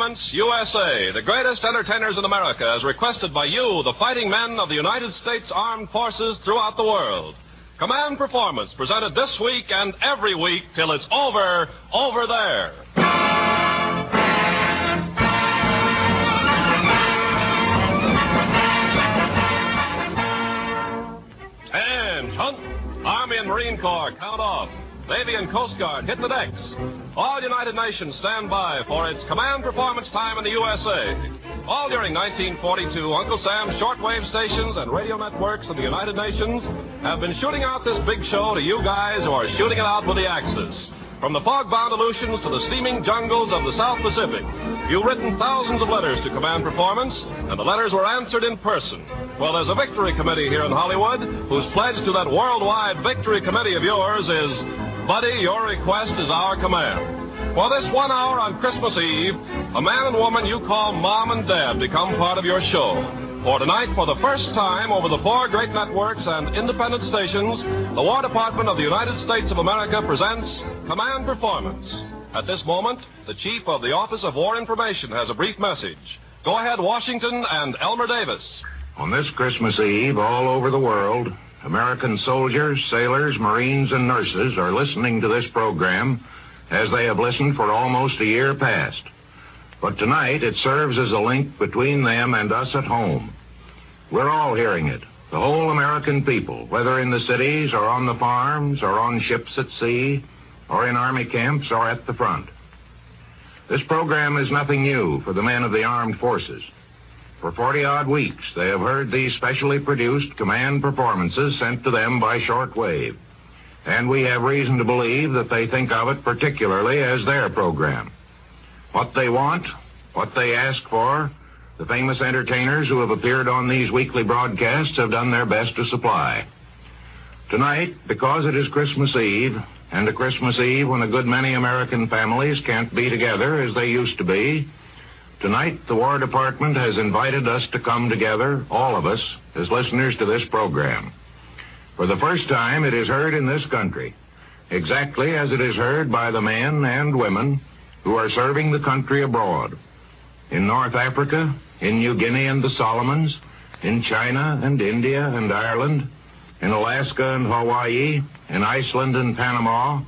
Performance USA, the greatest entertainers in America, as requested by you, the fighting men of the United States Armed Forces throughout the world. Command Performance, presented this week and every week till it's over there. And hunt. Army and Marine Corps, count off. Navy and Coast Guard, hit the decks. All United Nations stand by for its Command Performance time in the USA. All during 1942, Uncle Sam's shortwave stations and radio networks in the United Nations have been shooting out this big show to you guys who are shooting it out with the Axis. From the fog-bound Aleutians to the steaming jungles of the South Pacific, you've written thousands of letters to Command Performance, and the letters were answered in person. Well, there's a victory committee here in Hollywood whose pledge to that worldwide victory committee of yours is, buddy, your request is our command. For this 1 hour on Christmas Eve, a man and woman you call Mom and Dad become part of your show. For tonight, for the first time over the 4 great networks and independent stations, the War Department of the United States of America presents Command Performance. At this moment, the Chief of the Office of War Information has a brief message. Go ahead, Washington and Elmer Davis. On this Christmas Eve, all over the world, American soldiers, sailors, Marines, and nurses are listening to this program as they have listened for almost a year past. But tonight, it serves as a link between them and us at home. We're all hearing it, the whole American people, whether in the cities or on the farms or on ships at sea or in Army camps or at the front. This program is nothing new for the men of the armed forces. For 40-odd weeks, they have heard these specially produced command performances sent to them by shortwave. And we have reason to believe that they think of it particularly as their program. What they want, what they ask for, the famous entertainers who have appeared on these weekly broadcasts have done their best to supply. Tonight, because it is Christmas Eve, and a Christmas Eve when a good many American families can't be together as they used to be, tonight the War Department has invited us to come together, all of us, as listeners to this program. For the first time, it is heard in this country, exactly as it is heard by the men and women who are serving the country abroad. In North Africa, in New Guinea and the Solomons, in China and India and Ireland, in Alaska and Hawaii, in Iceland and Panama,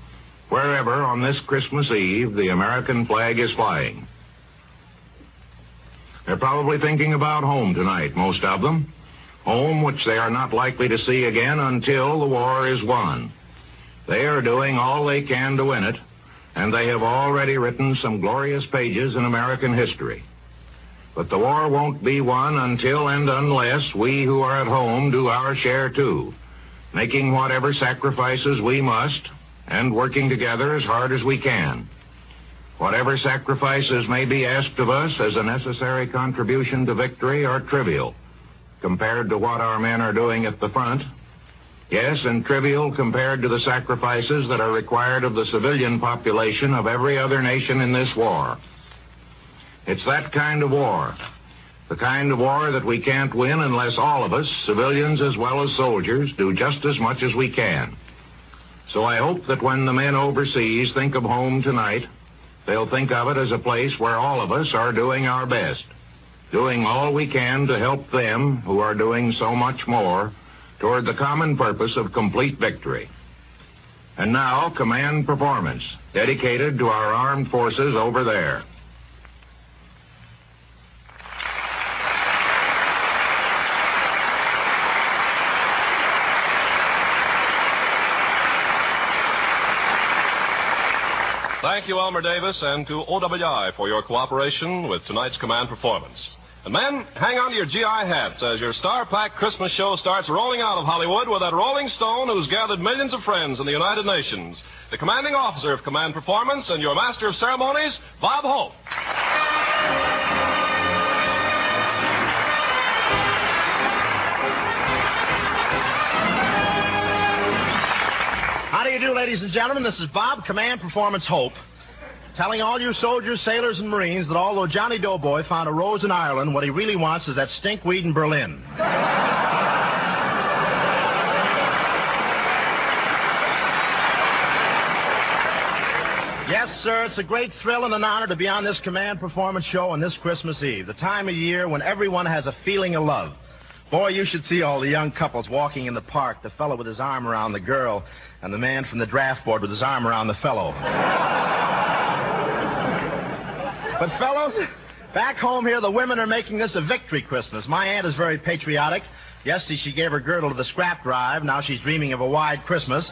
wherever on this Christmas Eve the American flag is flying. They're probably thinking about home tonight, most of them. Home which they are not likely to see again until the war is won. They are doing all they can to win it, and they have already written some glorious pages in American history. But the war won't be won until and unless we who are at home do our share too, making whatever sacrifices we must and working together as hard as we can. Whatever sacrifices may be asked of us as a necessary contribution to victory are trivial compared to what our men are doing at the front. Yes, and trivial compared to the sacrifices that are required of the civilian population of every other nation in this war. It's that kind of war, the kind of war that we can't win unless all of us, civilians as well as soldiers, do just as much as we can. So I hope that when the men overseas think of home tonight, they'll think of it as a place where all of us are doing our best, doing all we can to help them who are doing so much more toward the common purpose of complete victory. And now, Command Performance, dedicated to our armed forces over there. Thank you, Elmer Davis, and to OWI for your cooperation with tonight's Command Performance. And men, hang on to your GI hats as your star-packed Christmas show starts rolling out of Hollywood with that Rolling Stone who's gathered millions of friends in the United Nations, the commanding officer of Command Performance and your master of ceremonies, Bob Hope. How do you do, ladies and gentlemen? This is Bob, Command Performance Hope, telling all you soldiers, sailors, and Marines that although Johnny Doughboy found a rose in Ireland, what he really wants is that stinkweed in Berlin. Yes, sir, it's a great thrill and an honor to be on this Command Performance Show on this Christmas Eve, the time of year when everyone has a feeling of love. Boy, you should see all the young couples walking in the park, the fellow with his arm around the girl, and the man from the draft board with his arm around the fellow. But, fellows, back home here, the women are making this a victory Christmas. My aunt is very patriotic. Yesterday, she gave her girdle to the scrap drive. Now she's dreaming of a wide Christmas.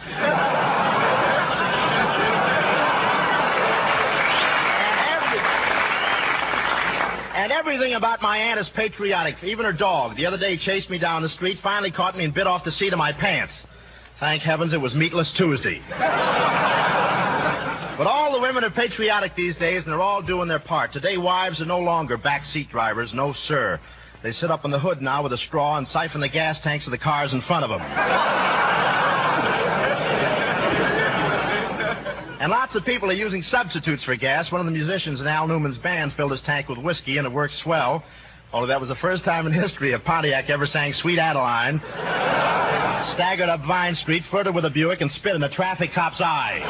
And everything about my aunt is patriotic, even her dog. The other day, he chased me down the street, finally caught me and bit off the seat of my pants. Thank heavens it was Meatless Tuesday. But all the women are patriotic these days, and they're all doing their part. Today, wives are no longer backseat drivers. No, sir. They sit up on the hood now with a straw and siphon the gas tanks of the cars in front of them. And lots of people are using substitutes for gas. One of the musicians in Al Newman's band filled his tank with whiskey, and it worked swell. Only that was the first time in history a Pontiac ever sang Sweet Adeline, staggered up Vine Street, flirted with a Buick, and spit in a traffic cop's eye.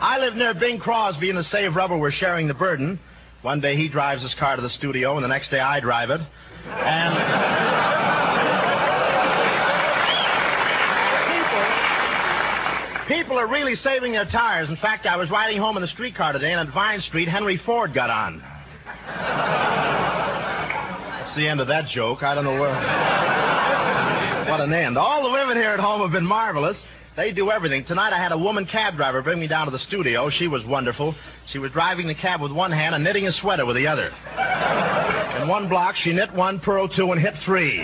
I live near Bing Crosby, and to save rubber, we're sharing the burden. One day he drives his car to the studio, and the next day I drive it. And people are really saving their tires. In fact, I was riding home in the streetcar today, and at Vine Street, Henry Ford got on. That's the end of that joke. I don't know where. What an end. All the women here at home have been marvelous. They do everything. Tonight I had a woman cab driver bring me down to the studio. She was wonderful. She was driving the cab with one hand and knitting a sweater with the other. In one block, she knit one, purled two, and hit three.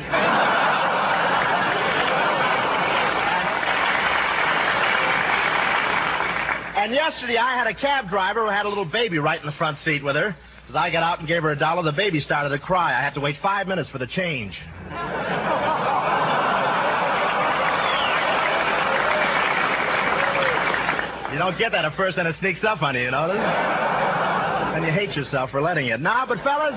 And yesterday I had a cab driver who had a little baby right in the front seat with her. As I got out and gave her $1, the baby started to cry. I had to wait 5 minutes for the change. You don't get that at first, and it sneaks up on you, you know? And you hate yourself for letting it. Now, but fellas,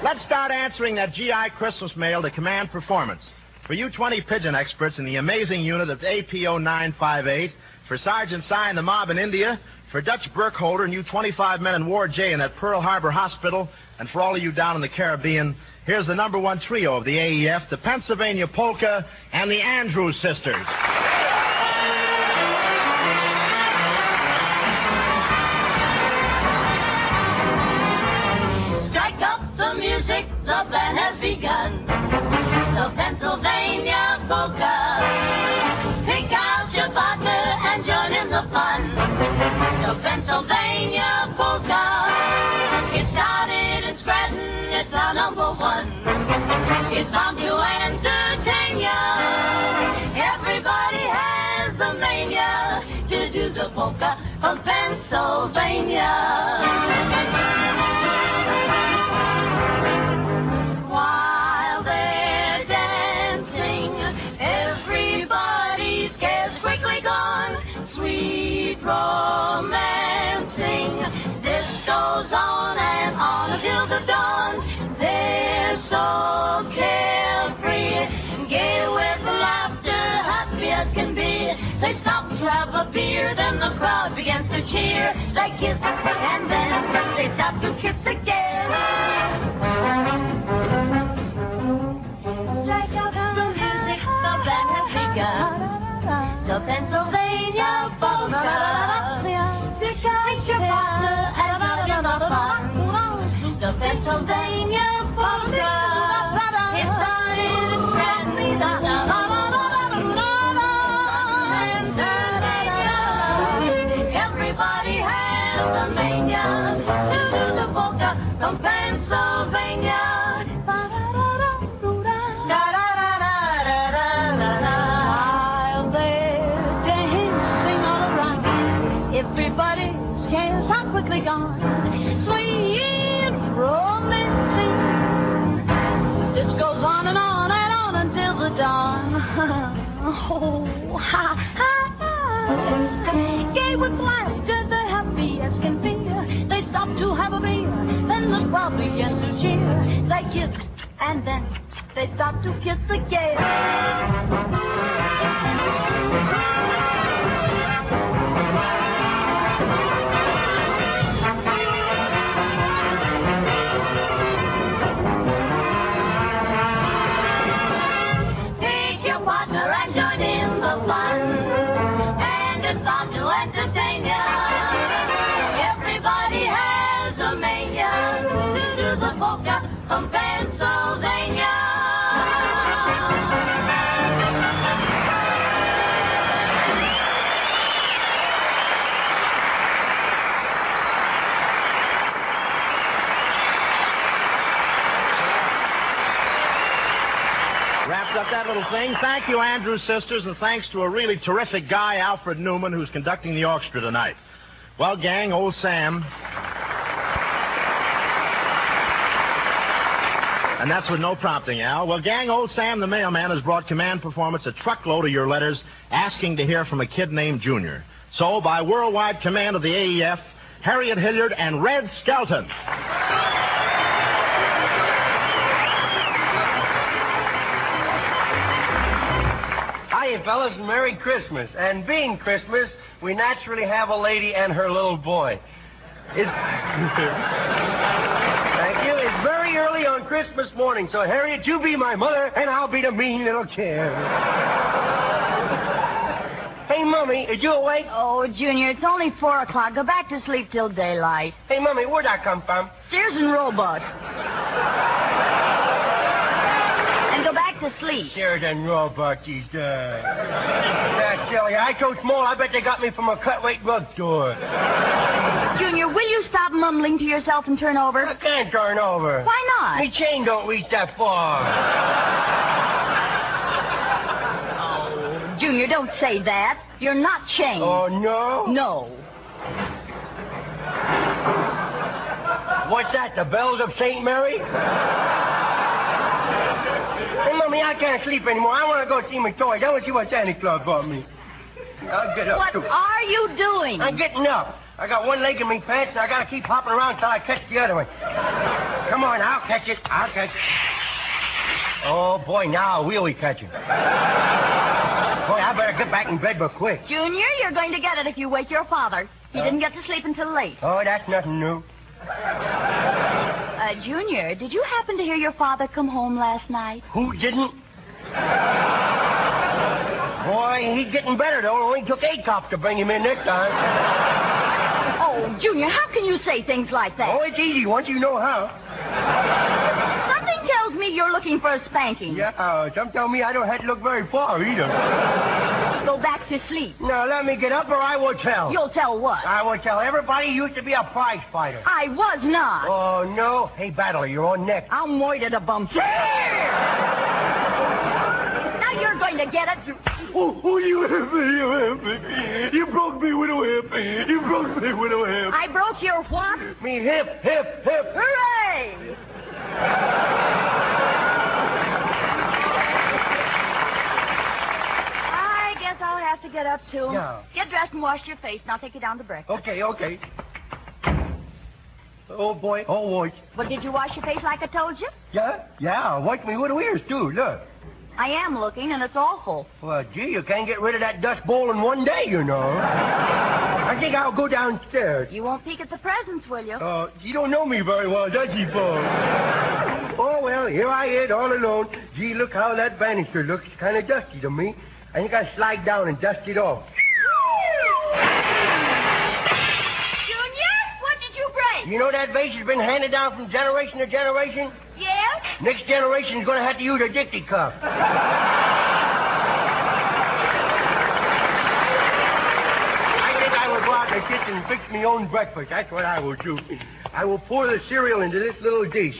let's start answering that GI Christmas mail to Command Performance. For you 20 pigeon experts in the amazing unit of APO 958, for Sergeant Cy and the mob in India, for Dutch Burkholder and you 25 men in Ward J in that Pearl Harbor Hospital, and for all of you down in the Caribbean, here's the #1 trio of the AEF, the Pennsylvania Polka, and the Andrews Sisters. Music, the band has begun. The Pennsylvania Polka. Pick out your partner and join in the fun. The Pennsylvania Polka. It started in Scranton, it's our #1. It's bound to entertain ya. Everybody has the mania to do the polka from Pennsylvania. Romancing, this goes on and on until the dawn. They're so carefree, gay with laughter, happy as can be. They stop to have a beer, then the crowd begins to cheer. They kiss and then they stop to kiss again. Strike out the music, the band has begun. The Pennsylvania Polka. Pick your partner and join in the fun. The Pennsylvania Polka. It started in Scranton. Everybody has a mania to do the polka from Pennsylvania. Everybody's cares are quickly gone. Sweet romancing. This goes on and on and on until the dawn. Oh, ha, ha, ha. Gay with laughter, they're happy as can be. They stop to have a beer, then the crowd begins to cheer. They kiss, and then they start to kiss again. Wraps up that little thing. Thank you, Andrews Sisters, and thanks to a really terrific guy, Alfred Newman, who's conducting the orchestra tonight. Well, gang, old Sam... And that's with no prompting, Al. Well, gang, old Sam the mailman has brought Command Performance a truckload of your letters asking to hear from a kid named Junior. So, by worldwide command of the AEF, Harriet Hilliard and Red Skelton. Hiya, fellas, and Merry Christmas. And being Christmas, we naturally have a lady and her little boy. Thank you. It's very early on Christmas morning, so Harriet, you be my mother, and I'll be the mean little kid. Hey, Mummy, is you awake? Oh, Junior, it's only 4 o'clock. Go back to sleep till daylight. Hey, Mummy, where'd I come from? Sears and Roebuck. And go back to sleep. Sears and Roebuck, he's That's silly. I so small, I bet they got me from a cut-weight rug store. Junior, will you stop mumbling to yourself and turn over? I can't turn over. Why not? My chain don't reach that far. Oh, Junior, don't say that. You're not chained. Oh, no? No. What's that, the bells of St. Mary? Hey, Mummy, I can't sleep anymore. I want to go see my toys. I want to see what Santa Claus bought me. I'll get up, What too. are you doing? I'm getting up. I got one leg in my pants, and I got to keep hopping around till I catch the other one. Come on, I'll catch it. I'll catch it. Oh, boy, now I'll really catch it. Boy, I better get back in bed but quick. Junior, you're going to get it if you wake your father. He didn't get to sleep until late. Oh, that's nothing new. Junior, did you happen to hear your father come home last night? Who didn't? Boy, he's getting better, though. It only took 8 cops to bring him in this time. Oh, Junior, how can you say things like that? Oh, it's easy once you know how. Something tells me you're looking for a spanking. Yeah, some tell me I don't have to look very far, either. Go back to sleep. Now, let me get up or I will tell. You'll tell what? I will tell everybody you used to be a prize fighter. I was not. Oh, no? Hey, Battler, you're on next. I'm worried at a bump. Now you're going to get it. Oh, you hit me, you hit me. You broke me with a whip. You broke me with a whip. I broke your what? Me hip. Hooray! I guess I'll have to get up, too. Yeah. Get dressed and wash your face, and I'll take you down to breakfast. Okay. Oh, boy. But did you wash your face like I told you? Yeah. Watch me with the ears, too. Look. I am looking, and it's awful. Well, gee, you can't get rid of that dust bowl in one day, you know. I think I'll go downstairs. You won't peek at the presents, will you? You don't know me very well, does he, Paul? Oh, well, here I is, all alone. Gee, look how that banister looks. Kind of dusty to me. I think I'll slide down and dust it off. Junior, what did you break? You know that vase has been handed down from generation to generation? Yes? Next generation is going to have to use a dicty cup. I think I will go out in the kitchen and fix my own breakfast. That's what I will do. I will pour the cereal into this little dish.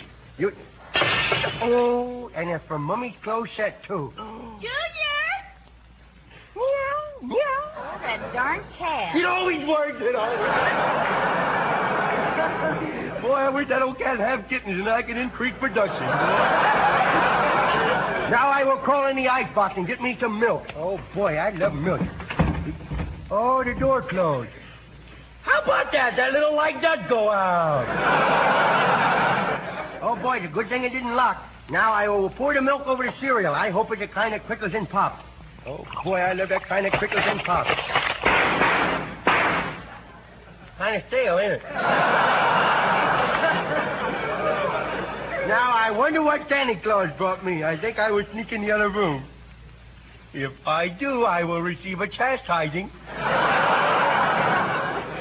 Oh, and it's from Mummy's clothes set, too. Junior! Meow, meow. Oh, that darn cat. It always works, Boy, I wish that old cat had kittens and I could increase production. Now I will crawl in the icebox and get me some milk. Oh, boy, I love milk. Oh, the door closed. How about that? That little light does go out. Oh, boy, it's a good thing it didn't lock. Now I will pour the milk over the cereal. I hope it's the kind that crickles and pops. Oh, boy, I love that kind of crickles and pops. Kind of stale, ain't it? Now, I wonder what Santa Claus brought me. I think I will sneak in the other room. If I do, I will receive a chastising.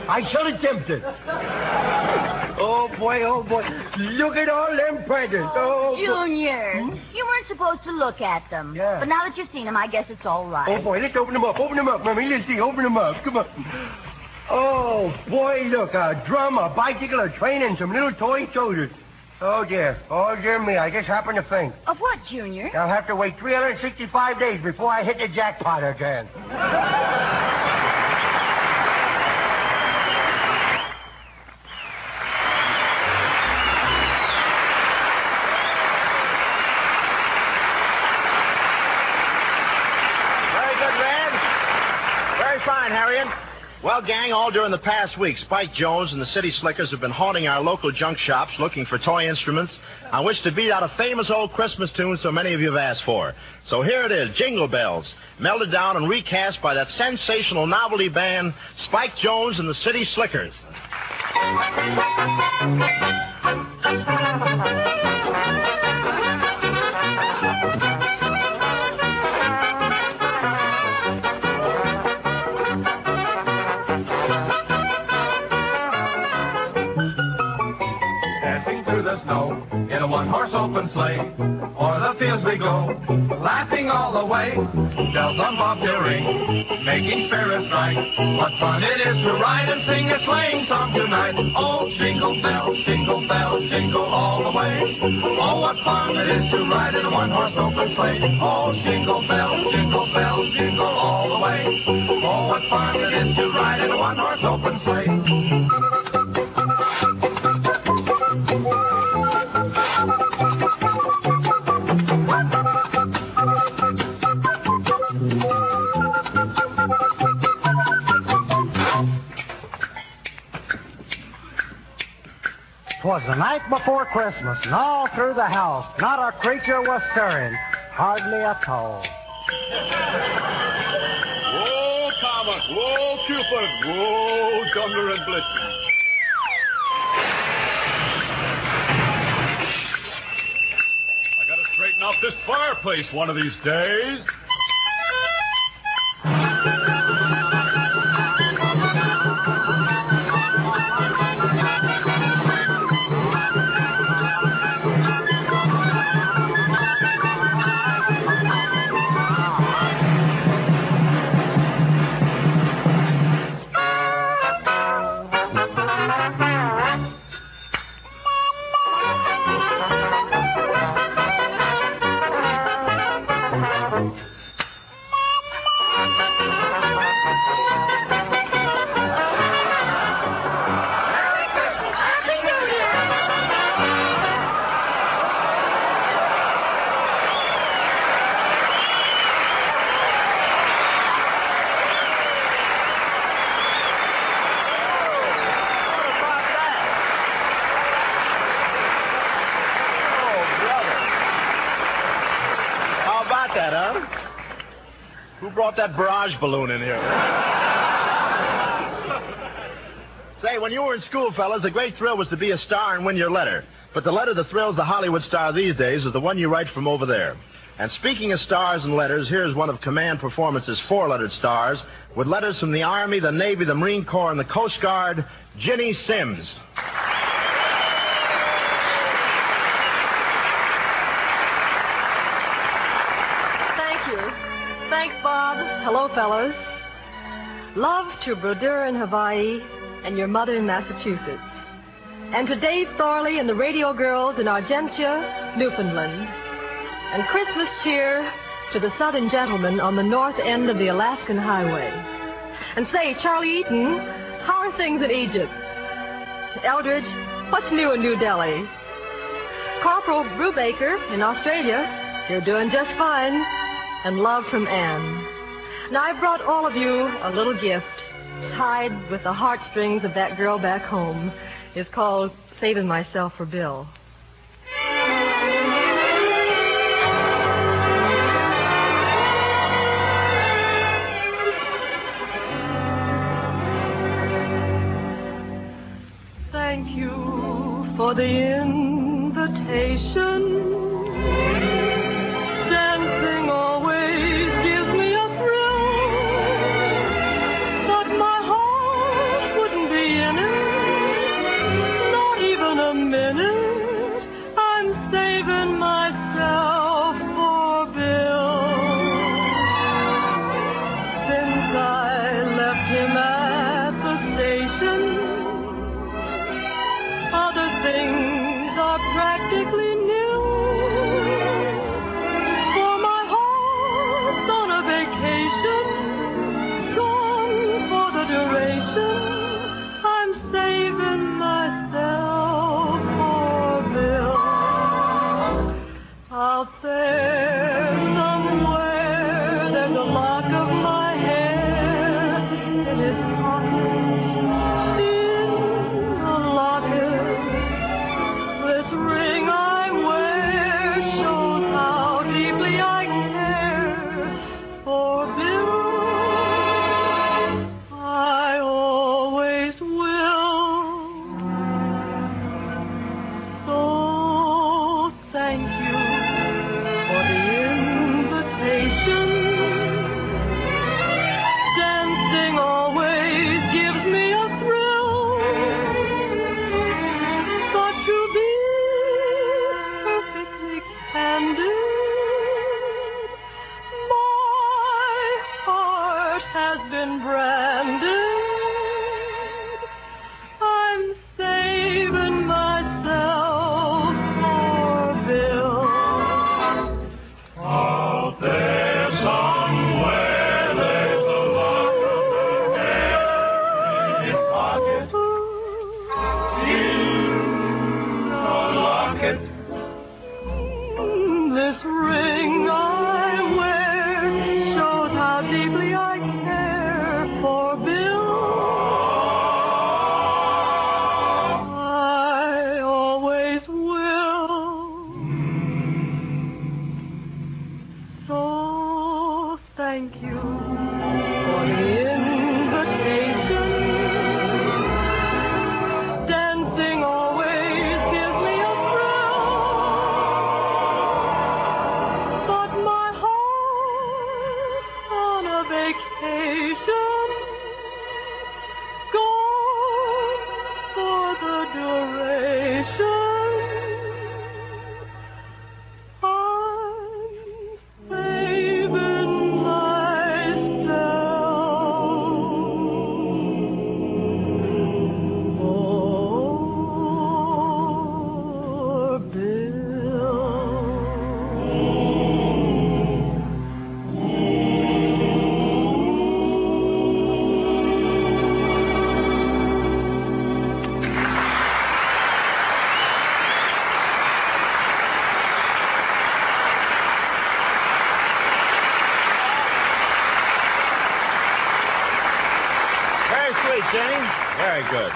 I shall attempt it. Oh, boy. Look at all them presents. Oh, Junior, you weren't supposed to look at them. Yeah. But now that you've seen them, I guess it's all right. Oh, boy, let's open them up. Open them up, Mummy. Let's see. Open them up. Come on. Oh, boy, look. A drum, a bicycle, a train, and some little toy soldiers. Oh, dear me, I just happened to think. Of what, Junior? I'll have to wait 365 days before I hit the jackpot again. Very good, Red. Very fine, Harriet. Well, gang, all during the past week, Spike Jones and the City Slickers have been haunting our local junk shops looking for toy instruments on which to beat out a famous old Christmas tune so many of you have asked for. So here it is, Jingle Bells, melted down and recast by that sensational novelty band, Spike Jones and the City Slickers. Snow in a one-horse open sleigh. O'er the fields we go, laughing all the way. Bells on bobtail ring, making spirits bright. What fun it is to ride and sing a sleighing song tonight. Oh, jingle bells, jingle all the way. Oh, what fun it is to ride in a one-horse open sleigh. Oh, jingle bells, jingle all the way. Oh, what fun it is to ride in a one-horse open sleigh. Twas the night before Christmas, and all through the house, not a creature was stirring, hardly a toe. Whoa, Comet, whoa, Cupid, whoa, Thunder and Blitzen. I gotta straighten out this fireplace one of these days. Who brought that barrage balloon in here? Say, when you were in school, fellas, the great thrill was to be a star and win your letter. But the letter that thrills the Hollywood star these days is the one you write from over there. And speaking of stars and letters, here's one of Command Performance's four-lettered stars with letters from the Army, the Navy, the Marine Corps, and the Coast Guard, Ginny Sims. Thanks, Bob. Hello, fellows. Love to Brodeur in Hawaii and your mother in Massachusetts. And to Dave Thorley and the radio girls in Argentia, Newfoundland. And Christmas cheer to the southern gentlemen on the north end of the Alaskan highway. And say, Charlie Eaton, how are things in Egypt? Eldridge, what's new in New Delhi? Corporal Brubaker in Australia, you're doing just fine. And love from Anne. Now, I brought all of you a little gift tied with the heartstrings of that girl back home. It's called Saving Myself for Bill. Thank you for the invitation. Dancing always gives me a thrill, but my heart wouldn't be in it, not even a minute, Out there somewhere, there's a lock of my hair in his pocket, in a locket. This ring I wear shows how deeply I care for Bill. I always will. So thank you for the invitation. Dancing always gives me a thrill. But to be perfectly candid, my heart has been branded. I'm saving myself for Bill. Out there somewhere, there's a lock of her hair in his pocket. In a locket. This ring I wear shows how deeply I care for Bill. I always will. So thank you for the invitation. Dancing always gives me a thrill. But my heart's on a vacation, gone for the duration. I'm saving myself for Bill. Very sweet, Jenny. Very good.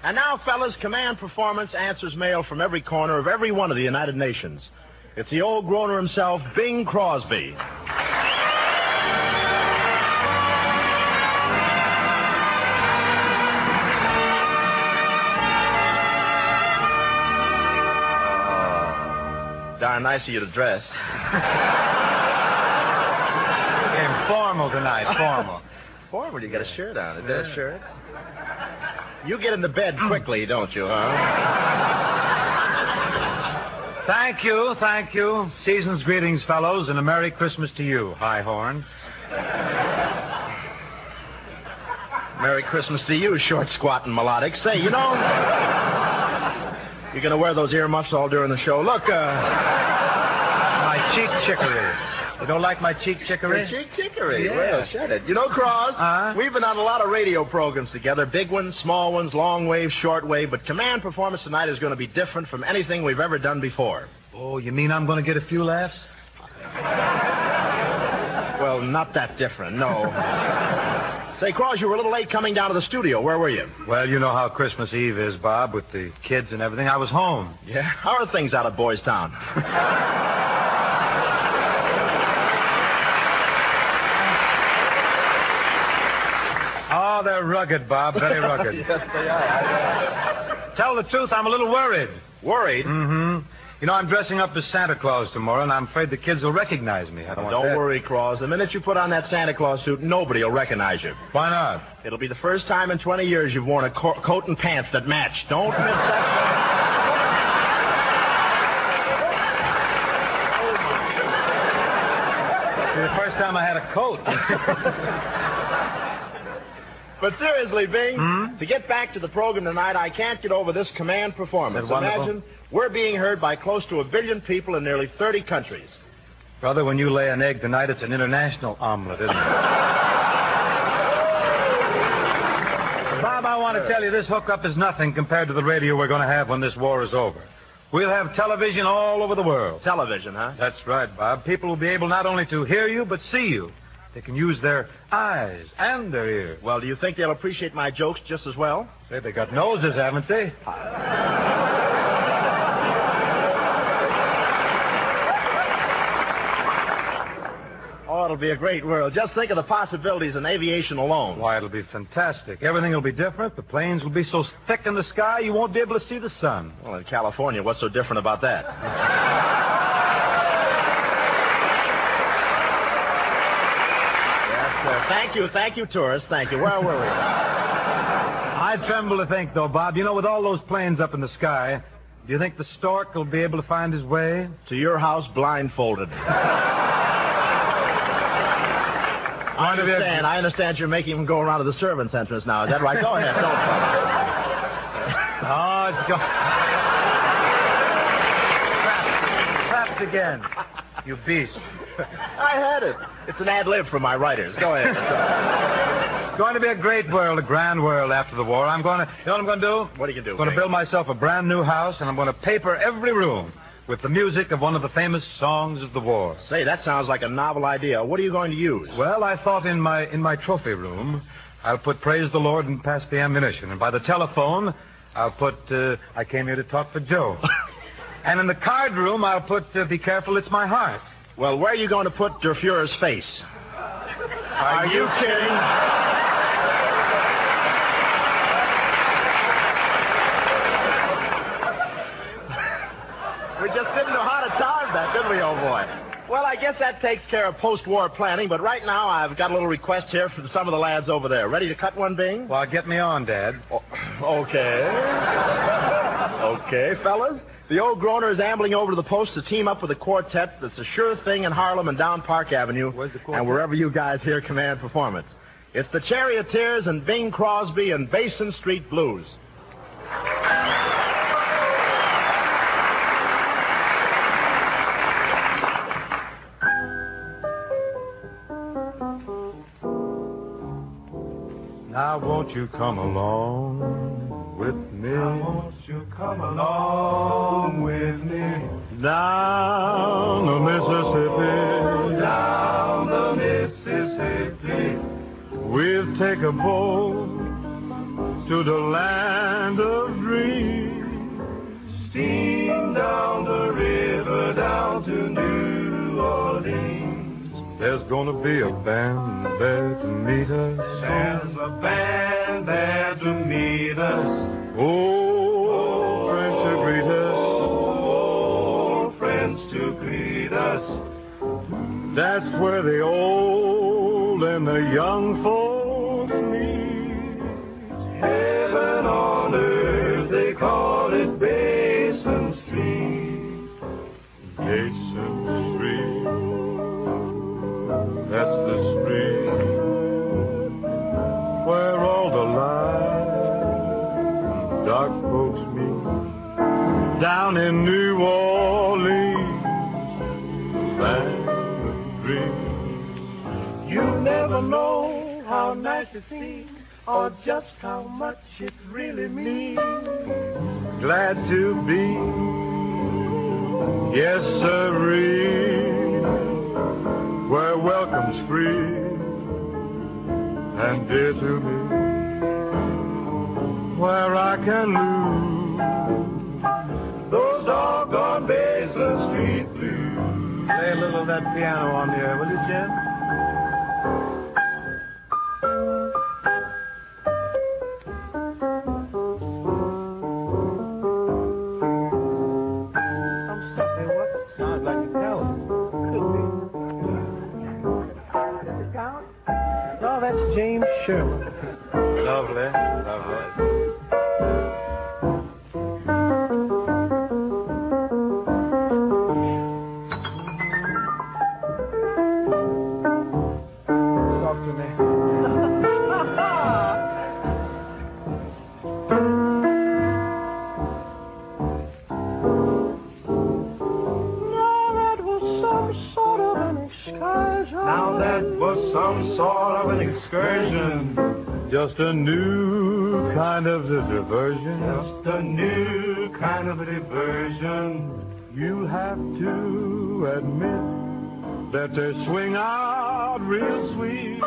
And now, fellas, Command Performance answers mail from every corner of every one of the United Nations. It's the old groaner himself, Bing Crosby. Darn nice of you to dress. Formal tonight, formal. Forward, you got a shirt on. Is that a shirt? You get into bed quickly, don't you, huh? Thank you, thank you. Season's greetings, fellows, and a Merry Christmas to you, High Horn. Merry Christmas to you, short, squat, and melodic. Say, you know, you're going to wear those earmuffs all during the show. Look, My cheek chicory. You don't like my cheek chicory? Cheek chicory. Yeah. Well, shut it. You know, Cross, we've been on a lot of radio programs together, big ones, small ones, long wave, short wave, but Command Performance tonight is going to be different from anything we've ever done before. Oh, you mean I'm going to get a few laughs? Well, not that different, no. Say, Cross, you were a little late coming down to the studio. Where were you? Well, you know how Christmas Eve is, Bob, with the kids and everything. I was home. Yeah? How are things out of Boys Town? Oh, they're rugged, Bob, very rugged. Yes, they are. Tell the truth, I'm a little worried. Worried? Mm-hmm. You know, I'm dressing up as Santa Claus tomorrow, and I'm afraid the kids will recognize me. I don't want Don't that. worry, Cross. The minute you put on that Santa Claus suit, nobody will recognize you. Why not? It'll be the first time in 20 years you've worn a coat and pants that match. Don't miss that. It's the first time I had a coat. But seriously, Bing, to get back to the program tonight, I can't get over this Command Performance. Is that wonderful? Imagine we're being heard by close to 1 billion people in nearly 30 countries. Brother, when you lay an egg tonight, it's an international omelet, isn't it? Bob, I want to tell you this hookup is nothing compared to the radio we're going to have when this war is over. We'll have television all over the world. Television, huh? That's right, Bob. People will be able not only to hear you, but see you. They can use their eyes and their ears. Well, do you think they'll appreciate my jokes just as well? Say, they got noses, haven't they? Oh, it'll be a great world. Just think of the possibilities in aviation alone. Why, it'll be fantastic. Everything will be different. The planes will be so thick in the sky you won't be able to see the sun. Well, in California, what's so different about that? Thank you, tourists. Thank you. Where were we? I tremble to think, though, Bob, you know, with all those planes up in the sky, do you think the stork will be able to find his way? To your house blindfolded. I understand you're making him go around to the servants' entrance now. Is that right? Go ahead. Oh, it's going... Trapped again. You beast. I had it. It's an ad lib for my writers. Go ahead. It's going to be a great world, a grand world after the war. You know what I'm going to do? What are you going to do? I'm going to build myself a brand new house, and I'm going to paper every room with the music of one of the famous songs of the war. Say, that sounds like a novel idea. What are you going to use? Well, I thought in my trophy room, I'll put Praise the Lord and Pass the Ammunition. And by the telephone, I'll put I Came Here to Talk for Joe. And in the card room, I'll put Be Careful, It's My Heart. Well, where are you going to put Der Fuhrer's face? Are you kidding? We just didn't know how to time that, did we, old boy? Well, I guess that takes care of post-war planning, but right now I've got a little request here from some of the lads over there. Ready to cut one, Bing? Well, get me on, Dad. Oh, okay. Okay, fellas. The old groaner is ambling over to the post to team up with a quartet that's a sure thing in Harlem and down Park Avenue. Where's the quartet? And wherever you guys hear command performance. It's the Charioteers and Bing Crosby and Basin Street Blues. Now won't you come along with me? Now won't you come along with me? Down the Mississippi. Down the Mississippi. We'll take a boat to the land of dreams. Steam down the river down to New Orleans. There's gonna be a band there to meet us. There's a band there to meet us. Oh, friends to greet us. Oh, friends to greet us. That's where the old and the young folks meet. Heaven on earth, they call it Basin Street. Basin Street. That's the street where all the light and dark folks meet. Down in New Orleans, land of dreams. You never know how nice it seems, or just how much it really means. Glad to be, yes sirree, where welcome's free and dear to me, where I can lose those doggone Basin Street blues. Play a little of that piano on the air, will you, Jim? James Sherman. Lovely, lovely. Talk to me. Now that was some sort of an excursion. Just a new new kind of a diversion. Just a new kind of a diversion. You have to admit that they swing out real sweet.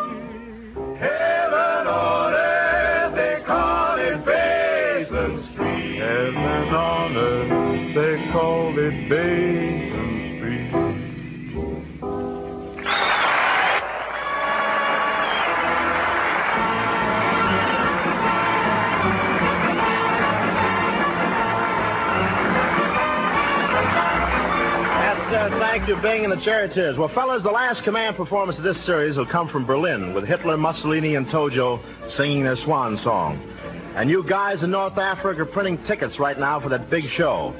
Heaven on earth, they call it Basin Street. Heaven on earth, they call it Basin Street. Thank you, Bing and the Charioteers. Well, fellas, the last command performance of this series will come from Berlin with Hitler, Mussolini, and Tojo singing their swan song. And you guys in North Africa are printing tickets right now for that big show.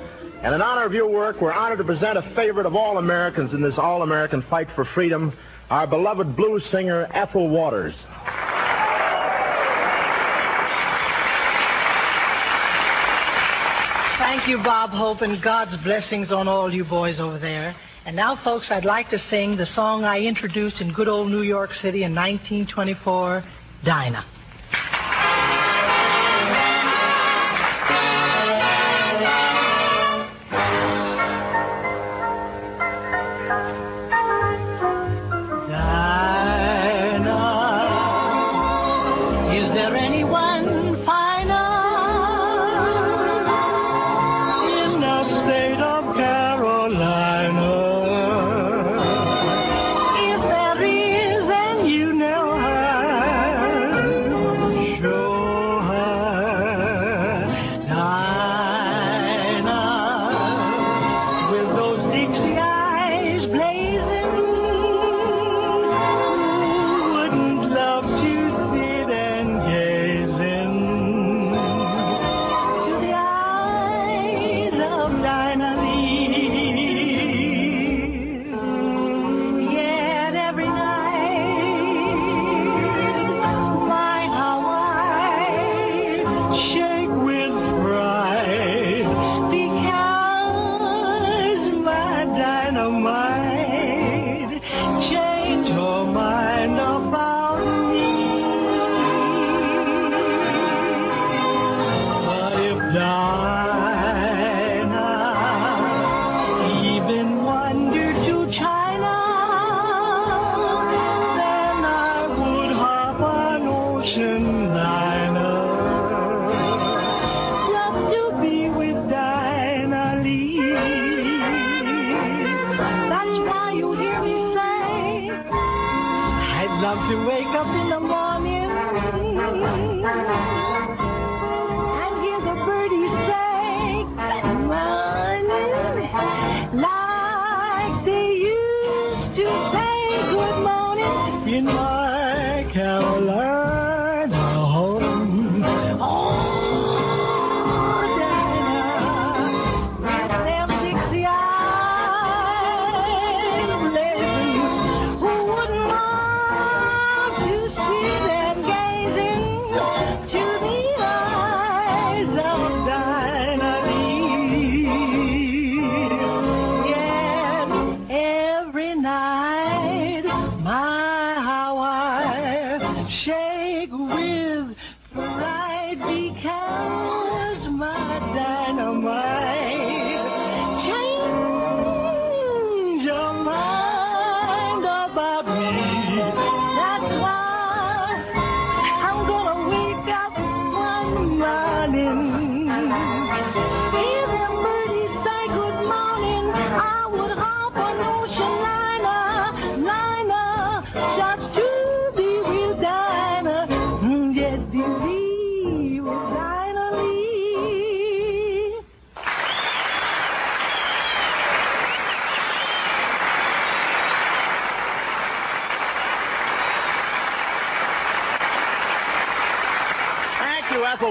And in honor of your work, we're honored to present a favorite of all Americans in this all-American fight for freedom, our beloved blues singer, Ethel Waters. Thank you, Bob Hope, and God's blessings on all you boys over there. And now, folks, I'd like to sing the song I introduced in good old New York City in 1924, Dinah.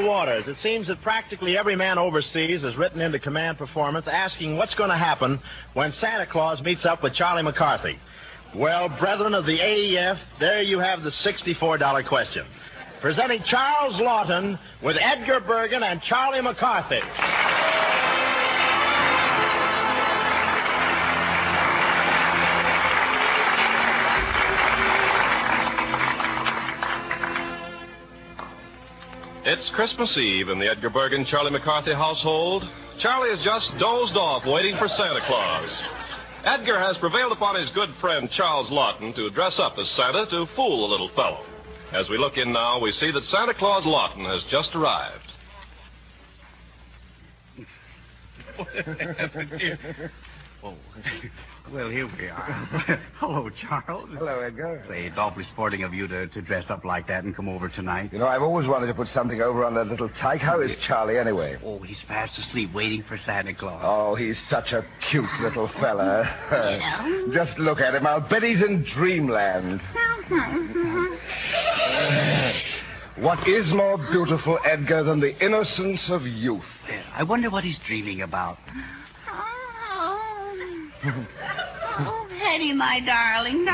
Waters. It seems that practically every man overseas has written into command performance asking what's going to happen when Santa Claus meets up with Charlie McCarthy. Well, brethren of the AEF, there you have the $64 question. Presenting Charles Lawton with Edgar Bergen and Charlie McCarthy. It's Christmas Eve in the Edgar Bergen Charlie McCarthy household. Charlie has just dozed off waiting for Santa Claus. Edgar has prevailed upon his good friend Charles Lawton to dress up as Santa to fool the little fellow. As we look in now, we see that Santa Claus Lawton has just arrived. Oh, well, here we are. Hello, Charles. Hello, Edgar. Say, it's awfully sporting of you to dress up like that and come over tonight. You know, I've always wanted to put something over on that little tyke. How is Charlie, anyway? Oh, he's fast asleep waiting for Santa Claus. Oh, he's such a cute little fella. Yeah. Just look at him. I'll bet he's in dreamland. What is more beautiful, Edgar, than the innocence of youth? I wonder what he's dreaming about. Oh, Hetty, my darling.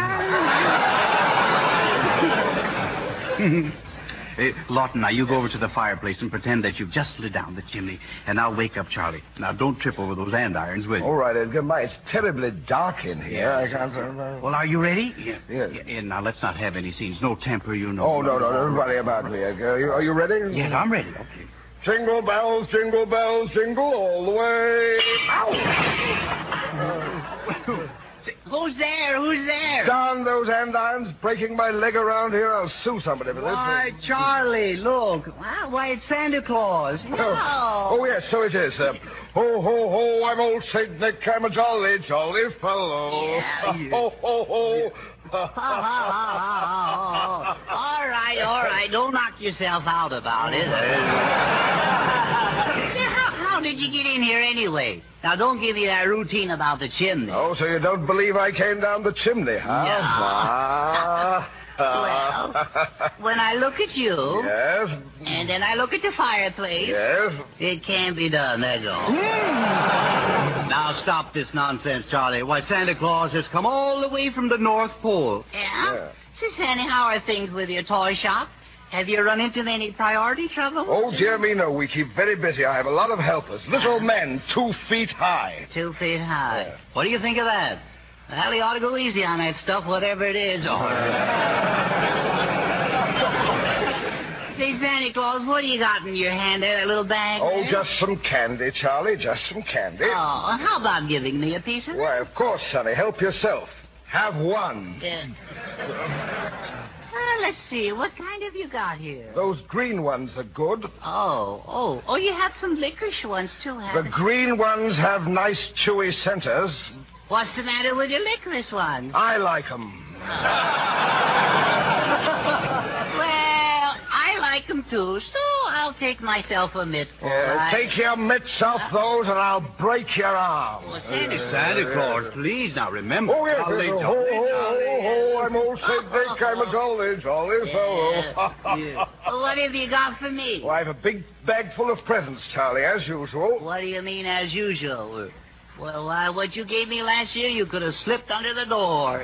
Lawton, now you go over to the fireplace and pretend that you've just slid down the chimney, and I'll wake up Charlie. Now, don't trip over those andirons, will you? All right, Edgar. It's terribly dark in here. Yes. I can't... Well, are you ready? Yes. Yeah, now, let's not have any scenes. No temper, you know. Oh, no, don't worry about me, Edgar. Are you ready? Yes, I'm ready. Okay. Jingle bells, jingle all the way. Ow! Who's there? Who's there? Darn those andirons, breaking my leg around here. I'll sue somebody for this. Why, Charlie, look. Wow, why, it's Santa Claus. No. Oh, yes, so it is. Ho, ho, ho, I'm old St. Nick. I'm a jolly, jolly fellow. Yeah. Ho, ho, ho. All right. Don't knock yourself out about it. How did you get in here anyway? Now, don't give me that routine about the chimney. Oh, so you don't believe I came down the chimney, huh? Yeah. Well, when I look at you... Yes? And then I look at the fireplace... Yes? It can't be done, that's all. Now, stop this nonsense, Charlie. Why, Santa Claus has come all the way from the North Pole. Yeah? So, Sandy, how are things with your toy shop? Have you run into any priority trouble? Oh, dear me, no. We keep very busy. I have a lot of helpers. Little men, 2 feet high. 2 feet high. Yeah. What do you think of that? Well, you ought to go easy on that stuff, whatever it is. Say, Santa Claus, what do you got in your hand there, that little bag? Oh, there? just some candy, Charlie. Just some candy. Oh, and how about giving me a piece of it? Why, of course, Sonny. Help yourself. Have one. Let's see. What kind have you got here? Those green ones are good. Oh, you have some licorice ones, too, haven't The you? green ones have nice, chewy centers. What's the matter with your licorice ones? I like them. Well, I like them, too, so I'll take myself a mitt. Take your mitts off those, and I'll break your arm. Oh, Santa Claus, please, now remember. Oh, yes. Charlie, Ho, ho, ho, I'm old St. Nick. I'm a jolly, jolly fellow. Well, what have you got for me? Well, I have a big bag full of presents, Charlie, as usual. What do you mean, as usual? Well, what you gave me last year, you could have slipped under the door.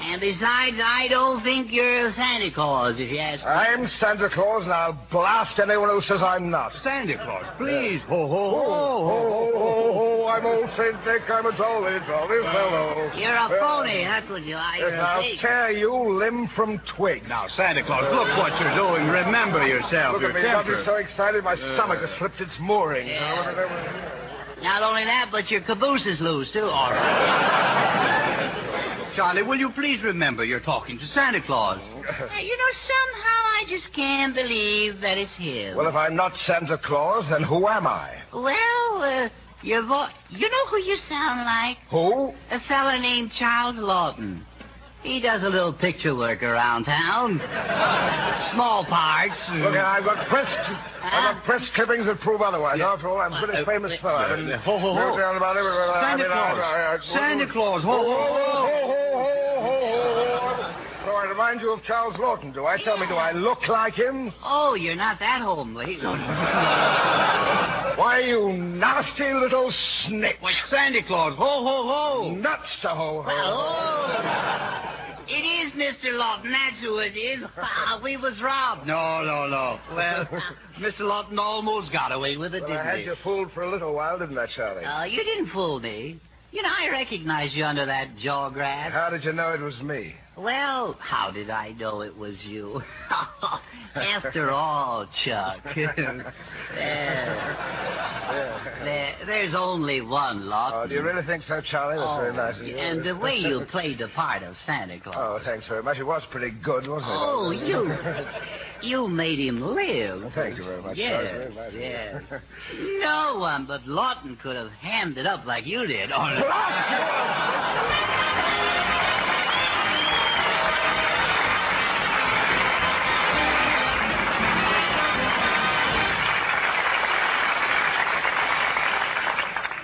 And besides, I don't think you're Santa Claus, if you ask me. I'm Santa Claus, and I'll blast anyone who says I'm not. Santa Claus, please. Ho, ho, Ho, ho, ho, ho, I'm old St. Nick. I'm a jolly, jolly fellow. You're a phony, that's what you are. You're Yes, a I'll fake. tear you limb from twig. Now, Santa Claus, look what you're doing. Remember yourself. Look at me. Got me so excited, my stomach has slipped its mooring. Not only that, but your caboose is loose, too. All right. Charlie, will you please remember you're talking to Santa Claus? Somehow I just can't believe that it's him. Well, if I'm not Santa Claus, then who am I? Well, your voice... You know who you sound like? Who? A fella named Charles Lawton. He does a little picture work around town. Small parts. Look, I've got press clippings that prove otherwise. Yeah. After all, I'm a pretty famous fellow. Ho, ho, ho. Santa Claus. Santa Claus. Ho, ho, ho. So I remind you of Charles Lawton, do I? Tell me, do I look like him? Oh, you're not that homely. Why, you nasty little snitch. Why, Santa Claus. Ho, ho, ho. Nuts to ho, ho. It is Mr. Lawton, that's who it is. We was robbed. No. Well, Mr. Lawton almost got away with it, Well, didn't I had he? you fooled for a little while, didn't I, Charlie? You didn't fool me. You know, I recognize you under that jaw grass. How did you know it was me? Well, how did I know it was you? After all, Chuck, there's only one lot. Oh, do you really think so, Charlie? That's very nice of you. And the way you played the part of Santa Claus. Oh, thanks very much. It was pretty good, wasn't it? Oh, you made him live. Well, thank you very much. Yes, Very nice. yes. No one but Lawton could have hammed it up like you did.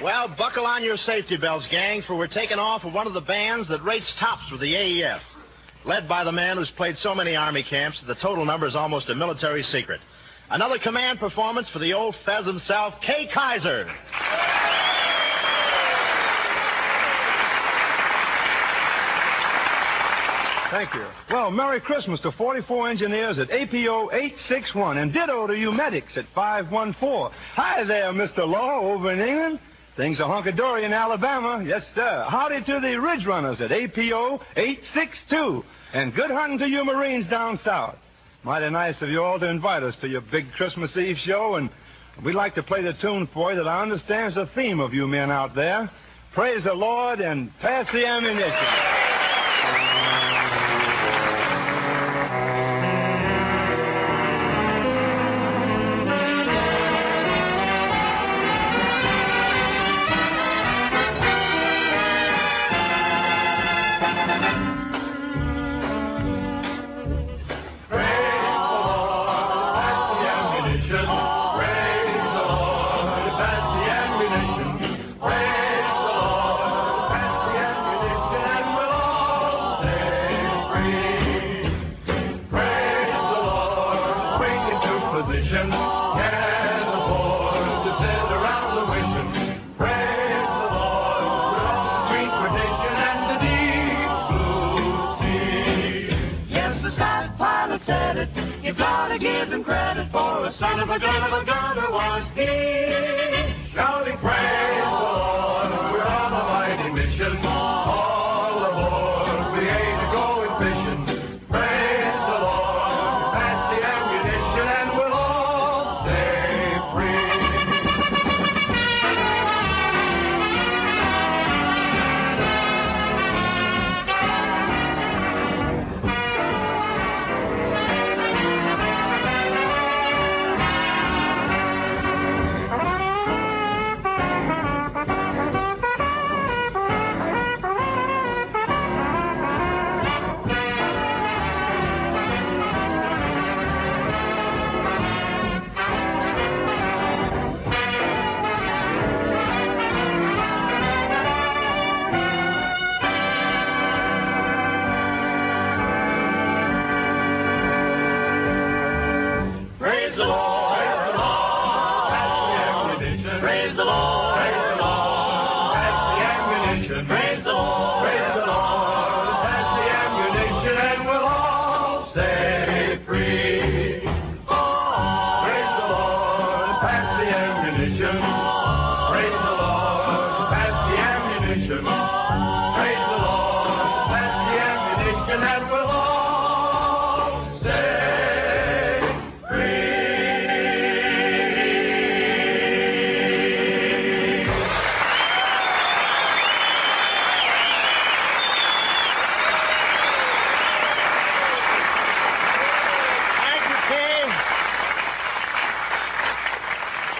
Well, buckle on your safety belts, gang, for we're taking off with one of the bands that rates tops with the AEF. Led by the man who's played so many Army camps that the total number is almost a military secret. Another command performance for the old Fez himself, Kay Kaiser. Thank you. Well, Merry Christmas to 44 engineers at APO 861, and ditto to you medics at 514. Hi there, Mr. Law, over in England. Things are hunky-dory in Alabama. Yes, sir. Howdy to the Ridge Runners at APO 862. And good hunting to you Marines down south. Mighty nice of you all to invite us to your big Christmas Eve show, and we'd like to play the tune for you that I understand is the theme of you men out there. Praise the Lord and pass the ammunition.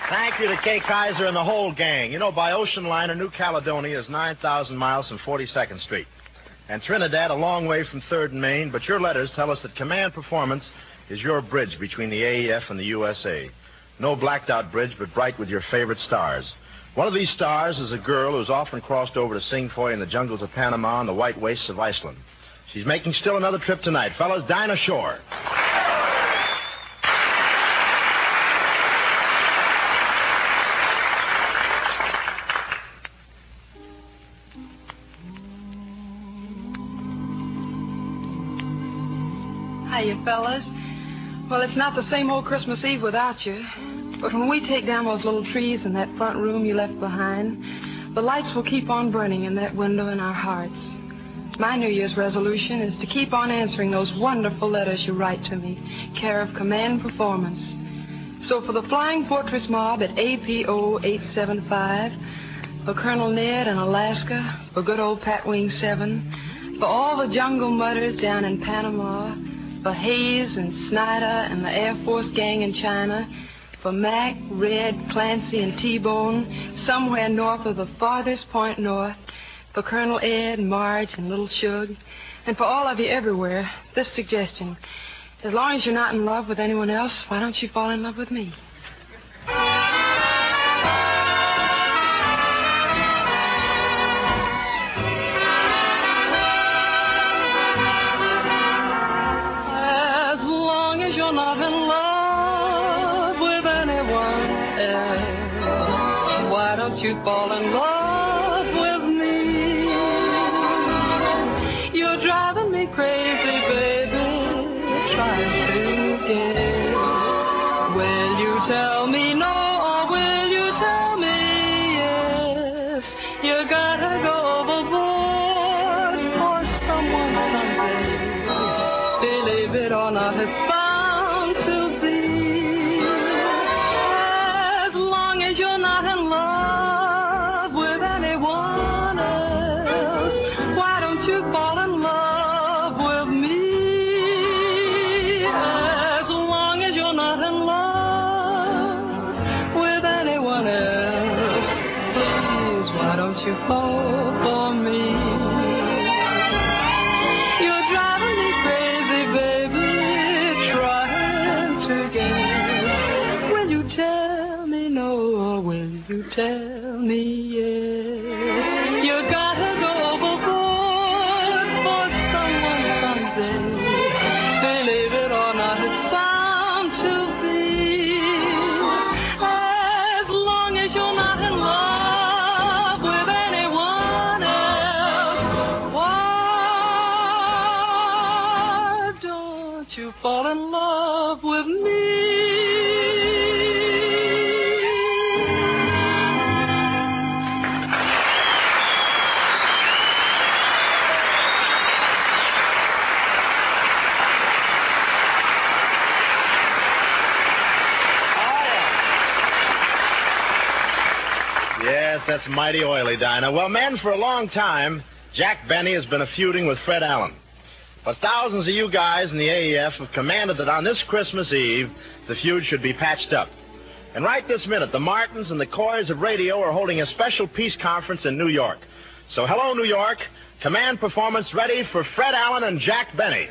Thank you to Kay Kaiser and the whole gang. You know, by ocean liner, New Caledonia is 9,000 miles from 42nd Street. And Trinidad a long way from 3rd and Main, but your letters tell us that Command Performance is your bridge between the AEF and the USA. No blacked-out bridge, but bright with your favorite stars. One of these stars is a girl who's often crossed over to sing for you in the jungles of Panama and the white wastes of Iceland. She's making still another trip tonight. Fellas, Dinah Shore. Hiya, fellas. Well, it's not the same old Christmas Eve without you. But when we take down those little trees in that front room you left behind, the lights will keep on burning in that window in our hearts. My New Year's resolution is to keep on answering those wonderful letters you write to me, care of Command Performance. So for the Flying Fortress Mob at APO 875, for Colonel Ned in Alaska, for good old Pat Wing 7, for all the jungle mutters down in Panama, for Hayes and Snyder and the Air Force gang in China, for Mac, Red, Clancy, and T-Bone, somewhere north of the farthest point north, for Colonel Ed, Marge, and Little Shug, and for all of you everywhere, this suggestion. As long as you're not in love with anyone else, why don't you fall in love with me? As long as you're not in love with anyone else, why don't you fall in love with me? You're driving me crazy, baby, trying to get. Will you tell me no, or will you tell me yes? You gotta go overboard for someone someday. Believe it or not, it's bound to be. As long as you're not in love with anyone else, why don't you fall in love with me? As long as you're not in love with anyone else, please, why don't you fall for me? You're driving me crazy, baby, trying to get. Will you tell me no, or will you tell me yes? You gotta go overboard for someone someday. Believe it or not, it's bound to be. As long as you're not in love with anyone else, why don't you fall in love with me? Yes, that's mighty oily, Dinah. Well, men, for a long time, Jack Benny has been feuding with Fred Allen. But thousands of you guys in the AEF have commanded that on this Christmas Eve, the feud should be patched up. And right this minute, the Martins and the Coys of radio are holding a special peace conference in New York. So hello, New York. Command Performance ready for Fred Allen and Jack Benny.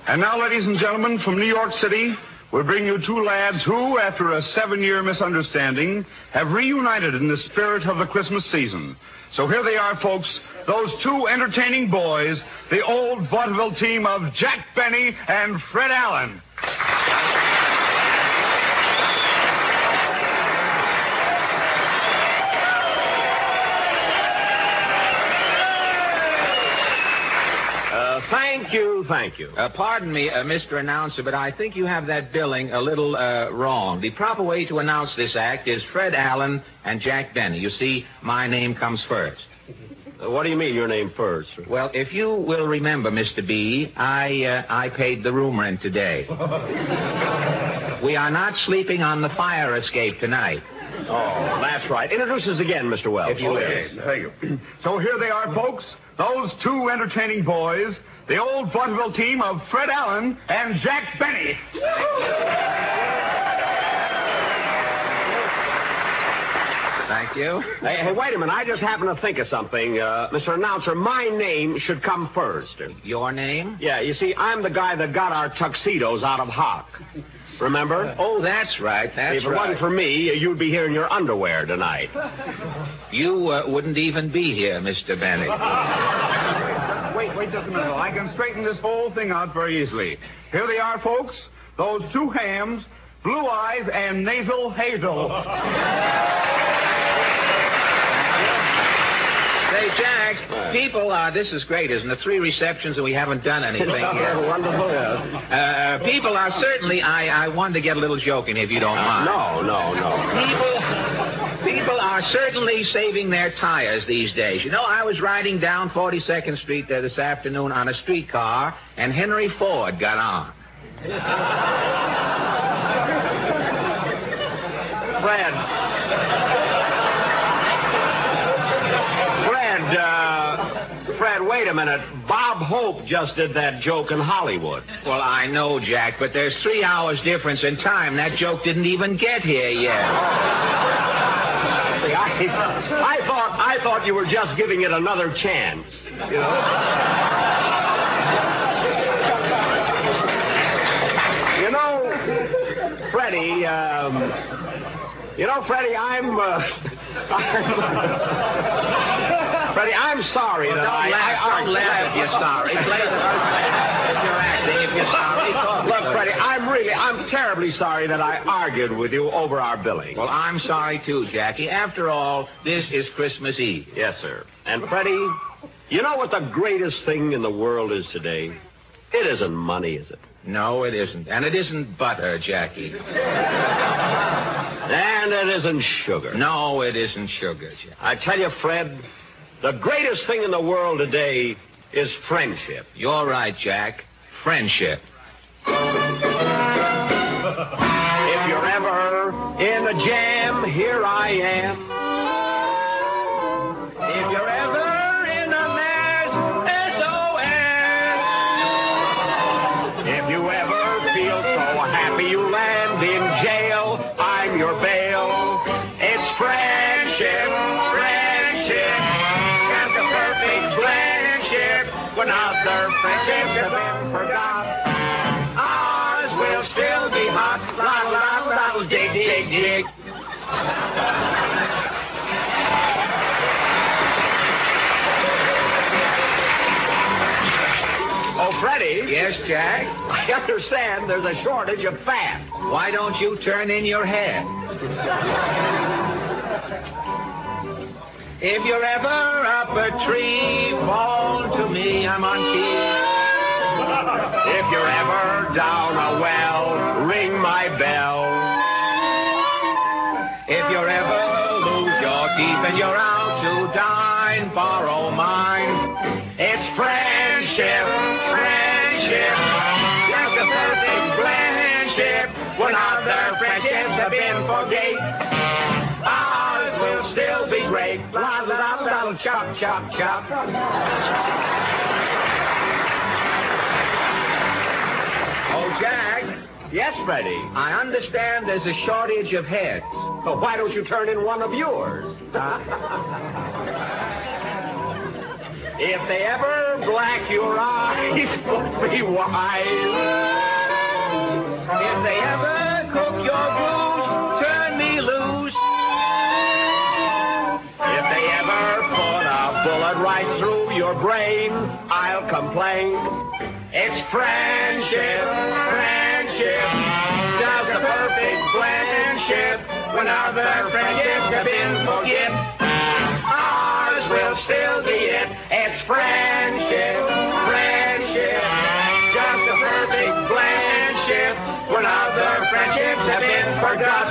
And now, ladies and gentlemen, from New York City, we bring you two lads who, after a 7-year misunderstanding, have reunited in the spirit of the Christmas season. So here they are, folks, those two entertaining boys, the old vaudeville team of Jack Benny and Fred Allen. Thank you. Pardon me, Mr. Announcer, but I think you have that billing a little wrong. The proper way to announce this act is Fred Allen and Jack Benny. You see, my name comes first. What do you mean, your name first? Well, if you will remember, Mr. B, I paid the room rent today. We are not sleeping on the fire escape tonight. Oh, that's right. Introduce us again, Mr. Wells. If you will. Thank you. So here they are, folks, those two entertaining boys, the old vaudeville team of Fred Allen and Jack Benny. Thank you. Hey, wait a minute. I just happened to think of something. Mr. Announcer, my name should come first. Your name? Yeah, you see, I'm the guy that got our tuxedos out of hock. Remember? Oh, that's right. If it wasn't for me, you'd be here in your underwear tonight. You wouldn't even be here, Mr. Benny. Wait just a minute. I can straighten this whole thing out very easily. Here they are, folks, those two hams, Blue Eyes and Nasal Hazel. Say, Jack, people, this is great, isn't it? 3 receptions and we haven't done anything yet. Wonderful, yes. People are certainly, I wanted to get a little joke in here if you don't mind. No. People are certainly saving their tires these days. You know, I was riding down 42nd Street there this afternoon on a streetcar, and Henry Ford got on. Fred, wait a minute. Bob Hope just did that joke in Hollywood. Well, I know, Jack, but there's 3 hours difference in time. That joke didn't even get here yet. See, I thought you were just giving it another chance. You know? Freddie, Freddie, I'm sorry that don't laugh if you're sorry. Play the first if you're acting, if you're sorry. Look, Freddie, I'm terribly sorry that I argued with you over our billing. Well, I'm sorry too, Jackie. After all, this is Christmas Eve. Yes, sir. And Freddie, you know what the greatest thing in the world is today? It isn't money, is it? No, it isn't. And it isn't butter, Jackie. And it isn't sugar. No, it isn't sugar, Jackie. I tell you, Fred, the greatest thing in the world today is friendship. You're right, Jack. Friendship. If you're ever in a jam, here I am. If you're ever in a mess, SOS. If you ever feel so happy you land in jail, I'm your bail. It's friendship, friendship. Just a perfect friendship. When other friendships have been forgot, ours will still be hot. Rattle, dig, dig, dig. Oh, Freddie. Yes, Jack? I understand there's a shortage of fat. Why don't you turn in your head? If you're ever up a tree, fall to me, I'm on key. If you're ever down a well, ring my bell. If you're ever lose your teeth and you're out to dine, borrow mine. It's friendship, friendship. Just a perfect friendship. When other friendships have been forgate, ours will still be great. Chop, chop, chop. Oh, Jack. Yes, Freddie. I understand there's a shortage of heads. Well, why don't you turn in one of yours? If they ever black your eyes, don't be wise. If they ever cook your blues, turn me loose. If they ever put a bullet right through your brain, I'll complain. It's friendship, friendship. Just a perfect friendship. When other friendships have been forget, ours will still be it. It's friendship, friendship. Just a perfect friendship. When other friendships have been forgot,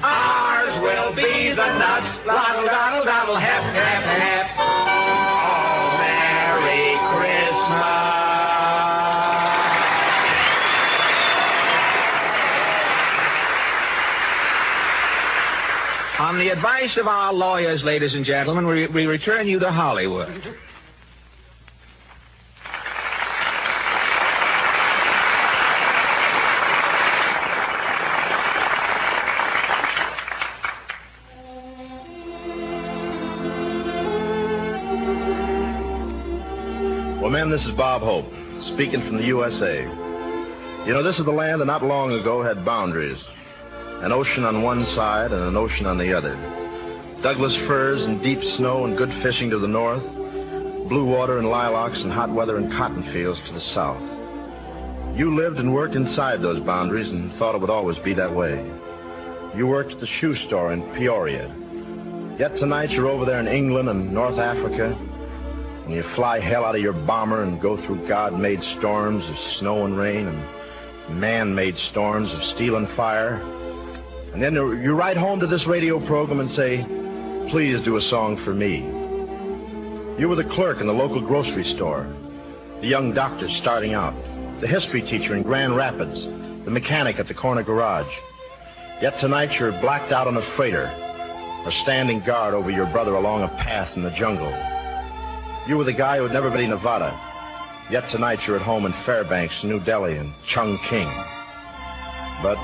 ours will be the nuts. Doddle, doddle, doddle, hep, hep, hep. Oh, Merry Christmas. On the advice of our lawyers, ladies and gentlemen, we return you to Hollywood. Well, men, this is Bob Hope, speaking from the USA. You know, this is the land that not long ago had boundaries. An ocean on one side and an ocean on the other. Douglas firs and deep snow and good fishing to the north. Blue water and lilacs and hot weather and cotton fields to the south. You lived and worked inside those boundaries and thought it would always be that way. You worked at the shoe store in Peoria. Yet tonight you're over there in England and North Africa, and you fly hell out of your bomber and go through God-made storms of snow and rain and man-made storms of steel and fire. And then you write home to this radio program and say, please do a song for me. You were the clerk in the local grocery store, the young doctor starting out, the history teacher in Grand Rapids, the mechanic at the corner garage. Yet tonight you're blacked out on a freighter or standing guard over your brother along a path in the jungle. You were the guy who had never been in Nevada. Yet tonight you're at home in Fairbanks, New Delhi, and Chungking. But,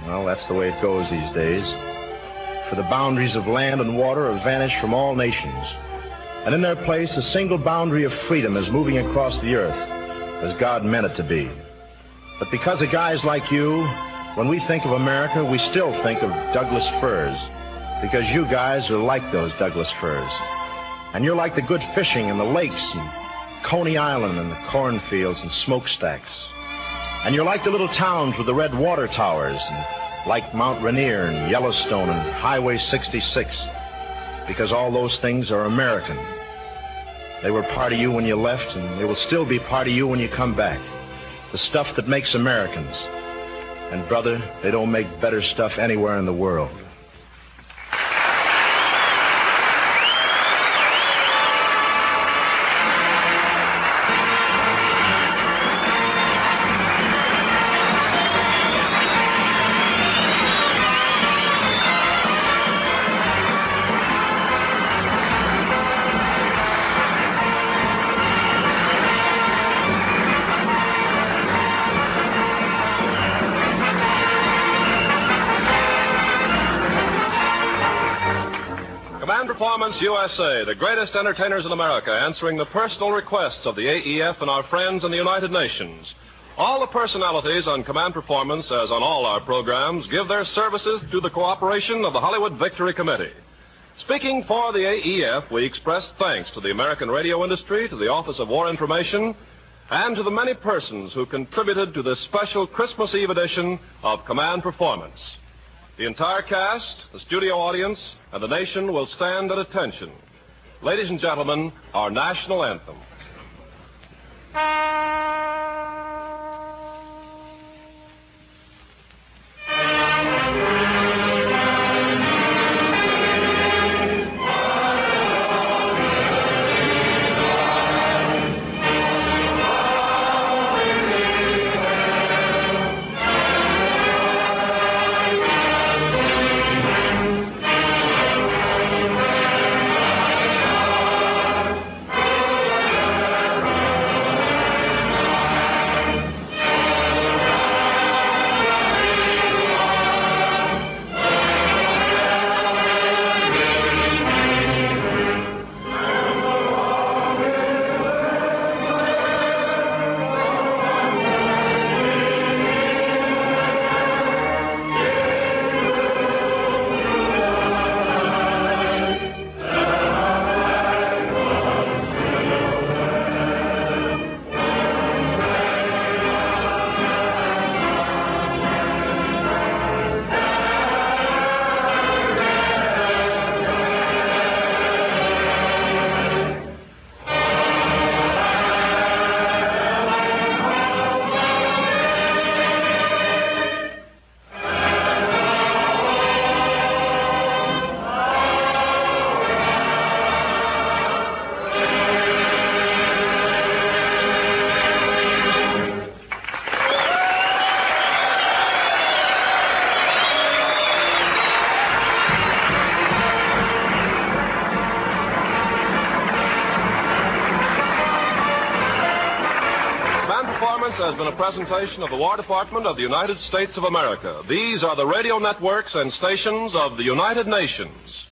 well, that's the way it goes these days. For the boundaries of land and water have vanished from all nations. And in their place, a single boundary of freedom is moving across the earth as God meant it to be. But because of guys like you, when we think of America, we still think of Douglas firs. Because you guys are like those Douglas firs. And you're like the good fishing in the lakes and Coney Island and the cornfields and smokestacks. And you're like the little towns with the red water towers, and like Mount Rainier and Yellowstone and Highway 66, because all those things are American. They were part of you when you left, and they will still be part of you when you come back. The stuff that makes Americans. And, brother, they don't make better stuff anywhere in the world. Performance USA, the greatest entertainers in America, answering the personal requests of the AEF and our friends in the United Nations. All the personalities on Command Performance, as on all our programs, give their services to the cooperation of the Hollywood Victory Committee. Speaking for the AEF, we express thanks to the American radio industry, to the Office of War Information, and to the many persons who contributed to this special Christmas Eve edition of Command Performance. The entire cast, the studio audience, and the nation will stand at attention. Ladies and gentlemen, our national anthem. Has been a presentation of the War Department of the United States of America. These are the radio networks and stations of the United Nations.